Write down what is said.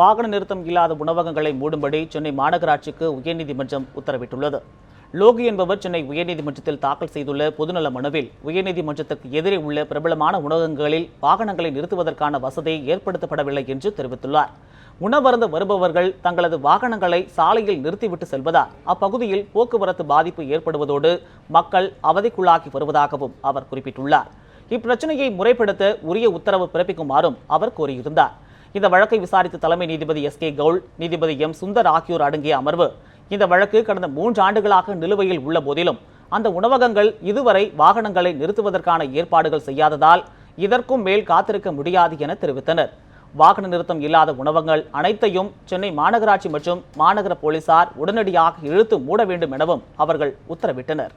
வாகன நிறுத்தம் இல்லாத உணவகங்களை மூடும்படி சென்னை மாநகராட்சிக்கு உயர்நீதிமன்றம் உத்தரவிட்டுள்ளது. லோகி என்பவர் சென்னை உயர்நீதிமன்றத்தில் தாக்கல் செய்துள்ள பொதுநல மனுவில் உயர்நீதிமன்றத்திற்கு எதிரே உள்ள பிரபலமான உணவகங்களில் வாகனங்களை நிறுத்துவதற்கான வசதி ஏற்படுத்தப்படவில்லை என்று தெரிவித்துள்ளார். உணவருந்த வருபவர்கள் தங்களது வாகனங்களை சாலையில் நிறுத்திவிட்டு செல்வதால் அப்பகுதியில் போக்குவரத்து பாதிப்பு ஏற்படுவதோடு மக்கள் அவதிக்குள்ளாகி வருவதாகவும் அவர் குறிப்பிட்டுள்ளார். இப்பிரச்சனையை முறைப்படுத்த உரிய உத்தரவு பிறப்பிக்குமாறும் அவர் கோரியிருந்தார். இந்த வழக்கை விசாரித்த தலைமை நீதிபதி எஸ்.கே. கவுல், நீதிபதி எம். சுந்தர் ஆகியோர் அடங்கிய அமர்வு இந்த வழக்கு கடந்த 3 ஆண்டுகளாக நிலுவையில் உள்ள போதிலும் அந்த உணவகங்கள் இதுவரை வாகனங்களை நிறுத்துவதற்கான ஏற்பாடுகள் செய்யாததால் இதற்கும் மேல் காத்திருக்க முடியாது என தெரிவித்தனர். வாகன நிறுத்தம் இல்லாத உணவகங்கள் அனைத்தையும் சென்னை மாநகராட்சி மற்றும் மாநகர போலீசார் உடனடியாக இழுத்து மூட வேண்டும் எனவும் அவர்கள் உத்தரவிட்டனர்.